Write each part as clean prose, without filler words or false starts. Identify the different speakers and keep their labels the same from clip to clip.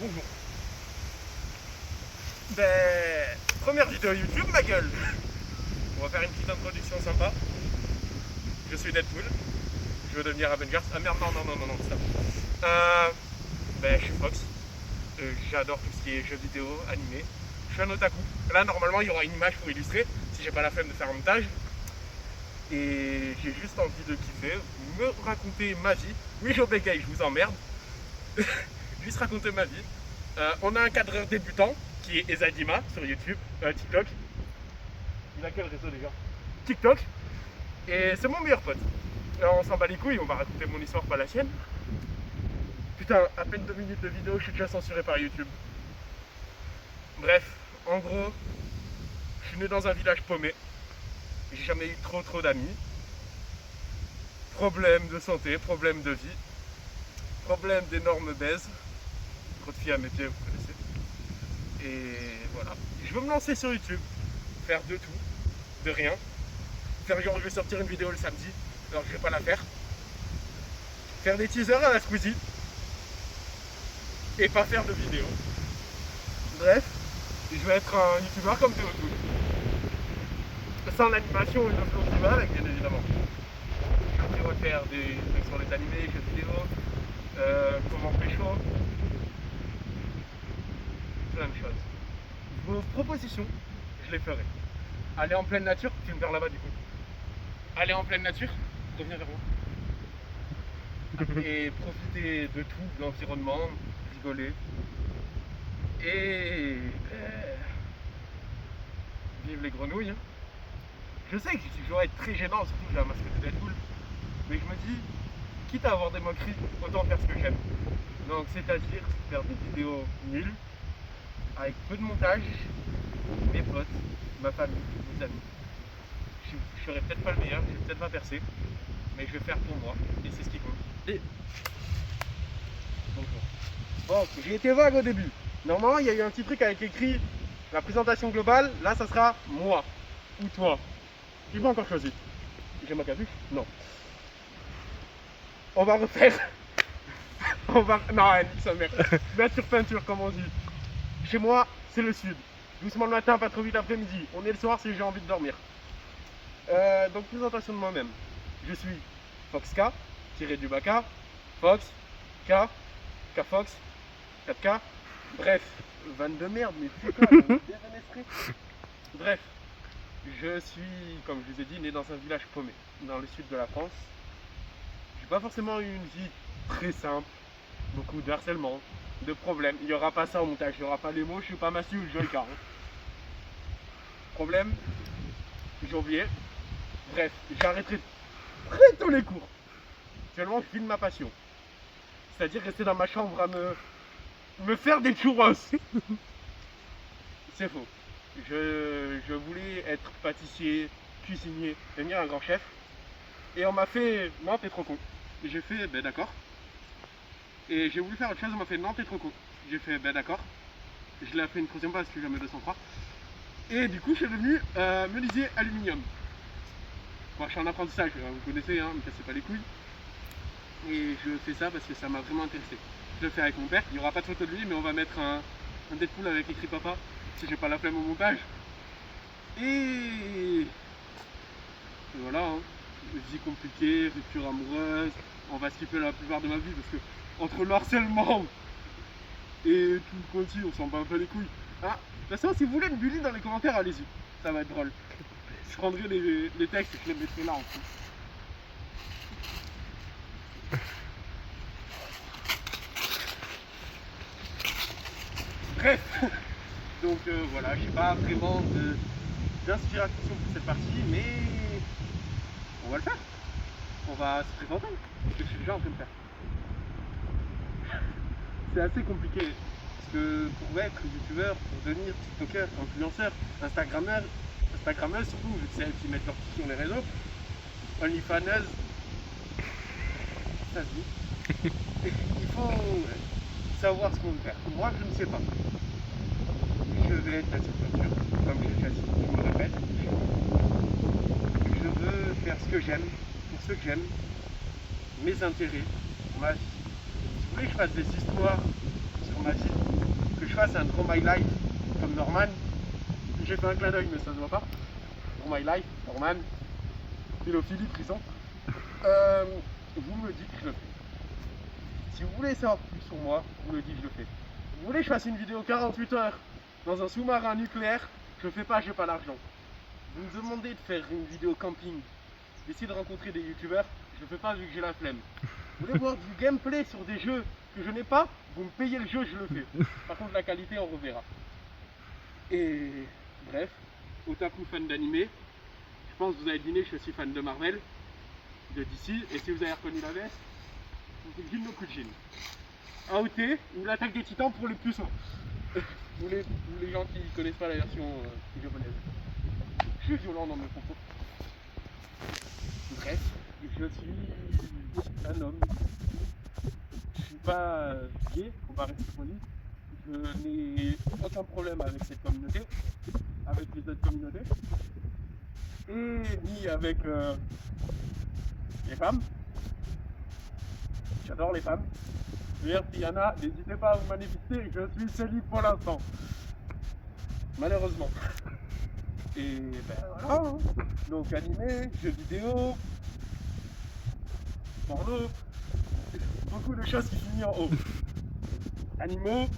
Speaker 1: Bonjour. Première vidéo YouTube, ma gueule. On va faire une petite introduction sympa. Je suis Deadpool. Je veux devenir Avengers. Ah merde, non, stop. Je suis Fox. J'adore tout ce qui est jeux vidéo, animé. Je suis un otaku. Là, normalement, il y aura une image pour illustrer, si j'ai pas la flemme de faire un montage. Et j'ai juste envie de kiffer, me raconter ma vie. Oui, je bégaye, je vous emmerde. Juste raconter ma vie. On a un cadreur débutant qui est Ezadima sur YouTube, TikTok. Il a quel réseau déjà? TikTok. Et c'est mon meilleur pote. Alors, on s'en bat les couilles, on va raconter mon histoire, pas la sienne. Putain, à peine 2 minutes de vidéo, je suis déjà censuré par YouTube. Bref, en gros, je suis né dans un village paumé. J'ai jamais eu trop d'amis. Problème de santé, problème de vie. Problème d'énormes baises. Trop de filles à mes pieds, vous connaissez. Et voilà. Je veux me lancer sur YouTube. Faire de tout, de rien. Faire genre je vais sortir une vidéo le samedi, alors je vais pas la faire. Faire des teasers à la Squeezie. Et pas faire de vidéo. Bref, je vais être un youtubeur comme Théo Tool. Sans l'animation et le flow qui va avec, bien évidemment. Je vais refaire des trucs sur les animés, jeux vidéo, comment pécho. Plein de choses. Vos propositions, je les ferai. Aller en pleine nature, tu me vers là-bas du coup. Aller en pleine nature, reviens vers moi. Et profiter de tout, de l'environnement, rigoler. Et vive les grenouilles. Hein. Je sais que je dois être très gênant, surtout que j'ai un masque de Deadpool. Mais je me dis, quitte à avoir des moqueries, autant faire ce que j'aime. Donc c'est-à-dire faire des vidéos nulles, avec peu de montage, mes potes, ma famille, mes amis. Je serai peut-être pas le meilleur, je vais peut-être pas percer, mais je vais faire pour moi, et c'est ce qui compte. Et... Bon, j'ai été vague au début. Normalement, il y a eu un petit truc avec écrit la présentation globale, là ça sera moi, ou toi. J'ai pas encore choisi. J'ai ma capuche? Non. On va refaire. On va. Non, nique sa mère. Mettre sur peinture, comme on dit. Chez moi, c'est le sud. Doucement le matin, pas trop vite l'après-midi. On est le soir si j'ai envie de dormir. Donc, présentation de moi-même. Je suis Fox K, tiré du Baka. Fox, K, K-Fox, 4K. Bref, vanne de merde, mais c'est quoi Bref, je suis, comme je vous ai dit, né dans un village paumé, dans le sud de la France. J'ai pas forcément eu une vie très simple, beaucoup de harcèlement, de problèmes. Il n'y aura pas ça au montage, il n'y aura pas les mots, je suis pas Mathieu ou Joy Car. Problème, j'ai oublié. Bref, j'arrêterai très tôt les cours. Actuellement, je filme ma passion. C'est-à-dire rester dans ma chambre à me faire des churros. C'est faux. Je voulais être pâtissier, cuisinier, devenir un grand chef. Et on m'a fait, non t'es trop con. Et j'ai fait, ben d'accord. Et j'ai voulu faire autre chose, on m'a fait, non t'es trop con. J'ai fait, ben d'accord. Je l'ai fait une troisième fois parce que jamais 203. Et du coup je suis devenu menuisier aluminium. Bon, je suis en apprentissage, vous connaissez, hein, me cassez pas les couilles. Et je fais ça parce que ça m'a vraiment intéressé. Je le fais avec mon père, il n'y aura pas de photo de lui, mais on va mettre un Deadpool avec écrit papa, si j'ai pas la flemme au montage. Et voilà, hein. Vie compliquée, rupture amoureuse, on va skipper la plupart de ma vie parce que entre le harcèlement et tout le conti, on s'en bat un peu les couilles. Ah, de toute façon, si vous voulez me bully dans les commentaires, allez-y, ça va être drôle. Je prendrai les textes et je les mettrai là en dessous. Bref, donc voilà, j'ai pas vraiment d'inspiration pour cette partie, mais on va le faire. On va se présenter, ce que je suis déjà en train de faire. C'est assez compliqué, parce que pour être youtubeur, pour devenir tiktoker, influenceur, instagrammeuse surtout, vu que c'est elles qui mettent leurs trucs sur les réseaux, OnlyFaneuse, ça se dit. Il faut savoir ce qu'on veut faire. Moi, je ne sais pas. Je vais être la tiktoker, comme j'ai déjà dit, je me répète. Je veux faire ce que j'aime, pour ce que j'aime, mes intérêts, ma vie. Si vous voulez que je fasse des histoires sur ma vie, que je fasse un Draw My Life comme Norman. J'ai fait un clin d'œil mais ça se voit pas. Draw My Life, Norman, pédophilie, prison. Vous me dites que je le fais. Si vous voulez savoir plus sur moi, vous me dites je le fais. Vous voulez que je fasse une vidéo 48 heures dans un sous-marin nucléaire, je le fais pas, j'ai pas l'argent. Vous me demandez de faire une vidéo camping, d'essayer de rencontrer des youtubeurs, je le fais pas vu que j'ai la flemme. Vous voulez voir du gameplay sur des jeux que je n'ai pas, vous me payez le jeu, je le fais. Par contre la qualité on reverra. Et bref, otaku fan d'anime, je pense que vous avez deviné que je suis fan de Marvel, de DC, et si vous avez reconnu la veste, c'est Jin no Kujin. AOT ou l'attaque des titans pour les puissants. Ou les gens qui connaissent pas la version japonaise. Je suis violent dans mes propos. Bref, je suis un homme. Je suis pas gay, on va rester poli. Je n'ai aucun problème avec cette communauté, avec les autres communautés, et ni avec les femmes. J'adore les femmes. D'ailleurs, s'il y en a, n'hésitez pas à vous manifester, je suis célib pour l'instant. Malheureusement. Et ben voilà. Hein. Donc animé, jeux vidéo, porno, beaucoup de choses qui finissent en haut. Animaux,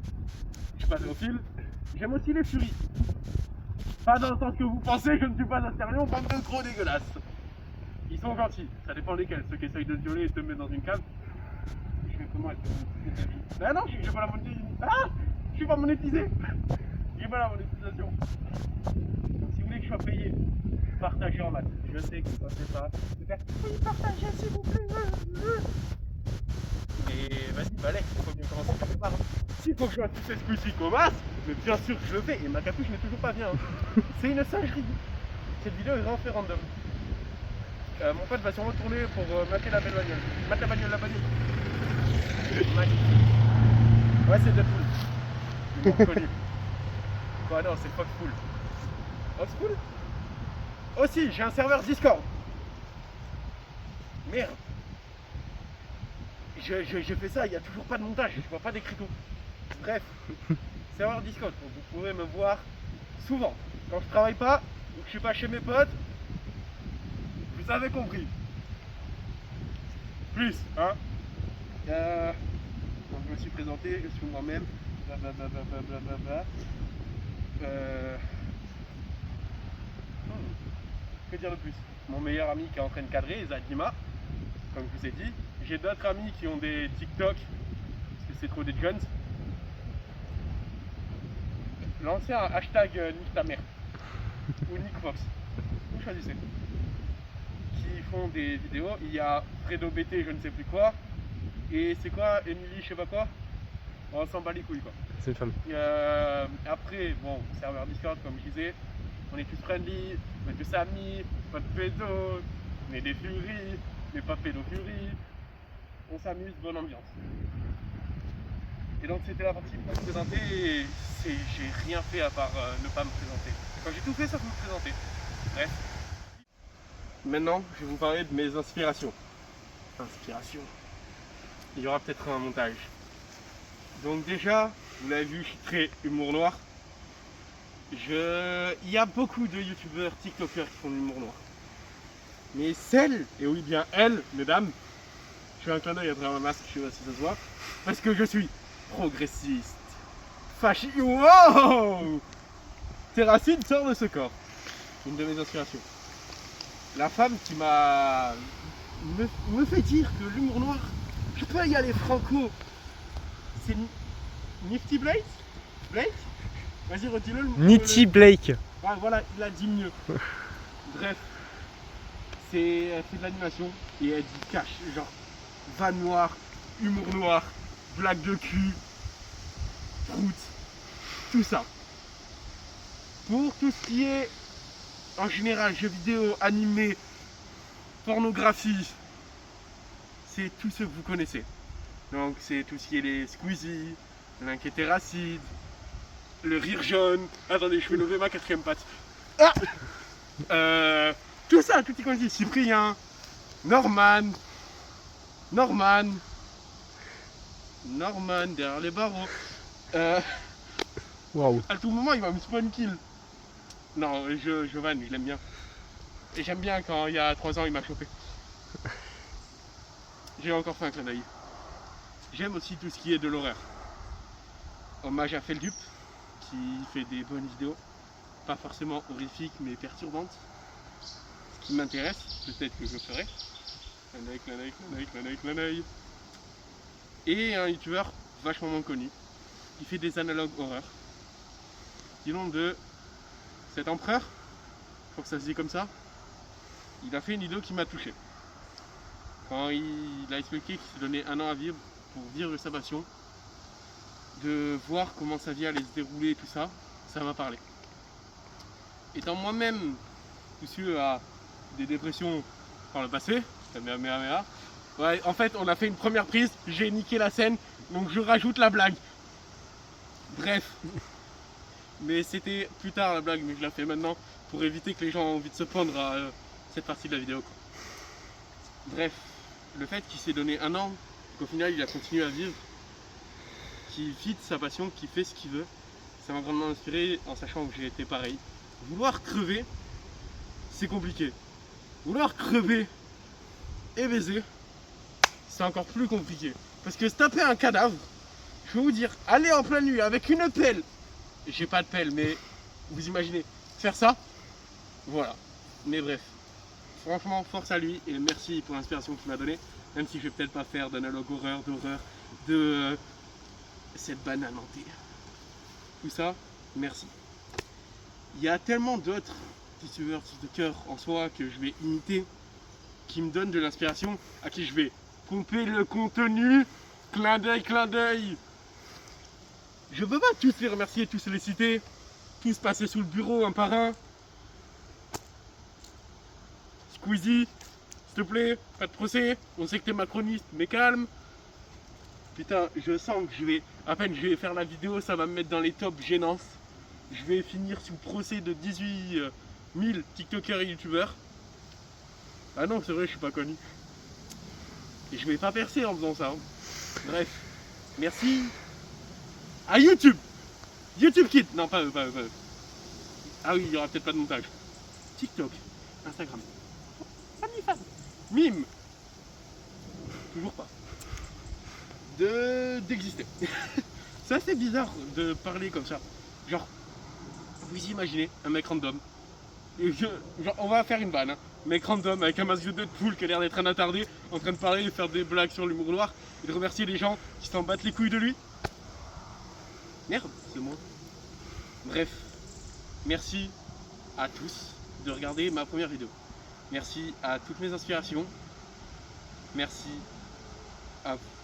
Speaker 1: je suis pas pédophile, j'aime aussi les furies. Pas dans le sens que vous pensez, je ne suis pas un sérieux, bande de gros dégueulasses. Ils sont gentils, ça dépend lesquels. Ceux qui essayent de te violer et de te mettre dans une cave. Je vais comment être monétisé. Ben non, je suis pas la monétisation. Ah, je suis pas monétisé. J'ai pas la monétisation. Donc si vous voulez que je sois payé, partagez en maths. Je sais que ça fait pas. Oui, partagez s'il vous plaît. Et vas-y, balai, il faut bien commencer quelque part. S'il faut que je fasse tout ce coup-ci comme as, mais bien sûr que je le fais. Et ma capuche n'est toujours pas bien. Hein. C'est une singerie. Cette vidéo est vraiment fait random. Mon pote va sûrement tourner pour mater la belle bagnole. Mate la bagnole, la bagnole. Magnifique. Ouais, c'est Deadpool. Quoi, non, c'est Foxpool. Foxpool? Aussi, j'ai un serveur Discord. Merde. Je fais ça, il n'y a toujours pas de montage, je vois pas d'écriteau. Bref, serveur Discord, donc vous pouvez me voir souvent. Quand je travaille pas, ou que je suis pas chez mes potes, vous avez compris. Plus, hein. Donc je me suis présenté, je suis moi-même. Que dire de plus? Mon meilleur ami qui est en train de cadrer, Zadima, comme je vous ai dit. J'ai d'autres amis qui ont des TikTok, parce que c'est trop des jeunes. Lancez un hashtag Nick ta mère ou Nick Fox, vous choisissez. Qui font des vidéos. Il y a Fredo BT, je ne sais plus quoi. Et c'est quoi, Emily, je sais pas quoi. On s'en bat les couilles quoi.
Speaker 2: C'est une femme.
Speaker 1: Après, bon, serveur Discord, comme je disais, on est tous friendly, on est tous amis, pas de pédos, on est des furies, mais pas pédophilie. On s'amuse, bonne ambiance. Et donc c'était la partie pour me présenter, et j'ai rien fait à part ne pas me présenter. Quand j'ai tout fait, ça faut me présenter. Bref. Maintenant, je vais vous parler de mes inspirations. Inspiration. Il y aura peut-être un montage. Donc déjà, vous l'avez vu, je suis très humour noir. Il y a beaucoup de youtubeurs, tiktokers qui font de l'humour noir. Mais celle, et oui bien elle, mesdames, je fais un clin d'œil à travers un masque, je sais pas si ça se voit, parce que je suis progressiste, fasciste, wow, Terracine sort de ce corps. Une de mes inspirations. La femme qui me fait dire que l'humour noir, je peux y aller franco. C'est Nifty Blake? Blake? Vas-y, redis-le.
Speaker 2: Nitty Blake.
Speaker 1: Ah, voilà, il a dit mieux. Bref, elle fait de l'animation et elle dit cash, genre van noir, humour noir, blague de cul, prout, tout ça. Pour tout ce qui est en général jeux vidéo, animé, pornographie, c'est tout ce que vous connaissez. Donc c'est tout ce qui est les Squeezie, l'Inquiétéracide, le rire jaune. Attendez, je vais lever ma quatrième patte. Ah tout ça, tout ce qu'on dit. Cyprien, Norman derrière les barreaux.
Speaker 2: Waouh.
Speaker 1: À tout moment, il va me spawn kill. Non, Jovan, je l'aime bien. Et j'aime bien quand il y a 3 ans, il m'a chopé. J'ai encore fait un clin d'œil. J'aime aussi tout ce qui est de l'horreur. Hommage à Feldup, qui fait des bonnes vidéos. Pas forcément horrifiques, mais perturbantes. Ce qui m'intéresse, peut-être que je le ferai. Clin d'œil, clin d'œil, clin d'œil, clin d'œil, clin d'œil. Et un youtubeur vachement moins connu, qui fait des analogues horreur. Du nom de cet empereur, je crois que ça se dit comme ça. Il a fait une vidéo qui m'a touché. Quand il a expliqué qu'il s'est donné 1 an à vivre pour vivre sa passion, de voir comment sa vie allait se dérouler et tout ça, ça m'a parlé. Étant moi-même soucieux à des dépressions par le passé, ouais, en fait on a fait une première prise, j'ai niqué la scène, donc je rajoute la blague. Bref. Mais c'était plus tard la blague, mais je la fais maintenant pour éviter que les gens aient envie de se prendre à cette partie de la vidéo, quoi. Bref, le fait qu'il s'est donné 1 an, qu'au final il a continué à vivre, qu'il vit de sa passion, qu'il fait ce qu'il veut, ça m'a vraiment inspiré en sachant que j'ai été pareil. Vouloir crever, c'est compliqué. Vouloir crever et baiser, c'est encore plus compliqué. Parce que se taper un cadavre, je vais vous dire, aller en pleine nuit avec une pelle, j'ai pas de pelle, mais vous imaginez, faire ça, voilà. Mais bref, franchement, force à lui et merci pour l'inspiration qu'il m'a donnée, même si je vais peut-être pas faire d'analogue horreur, d'horreur, de cette banalité. Tout ça, merci. Il y a tellement d'autres youtubeurs de cœur en soi que je vais imiter, qui me donnent de l'inspiration, à qui je vais pomper le contenu, clin d'œil, clin d'œil. Je peux pas tous les remercier, tous les citer, tous passer sous le bureau un par un. Squeezie, s'il te plaît, pas de procès, on sait que t'es macroniste, mais calme. Putain, je sens que je vais, à peine je vais faire la vidéo, ça va me mettre dans les tops gênances. Je vais finir sous procès de 18 000 tiktokers et youtubeurs. Ah non, c'est vrai, je suis pas connu. Et je vais pas percer en faisant ça. Bref, merci à YouTube. YouTube Kid, non pas eux, pas eux, pas eux. Ah oui, il y aura peut-être pas de montage. TikTok, Instagram, OnlyFans, Mime. Toujours pas. D'exister. C'est assez bizarre de parler comme ça. Genre, vous imaginez un mec random. Genre, on va faire une vanne. Hein. Mec random avec un masque de Deadpool qui a l'air d'être un attardé, en train de parler et faire des blagues sur l'humour noir et de remercier les gens qui s'en battent les couilles de lui. Merde, c'est moi. Bref, merci à tous de regarder ma première vidéo. Merci à toutes mes inspirations. Merci à vous.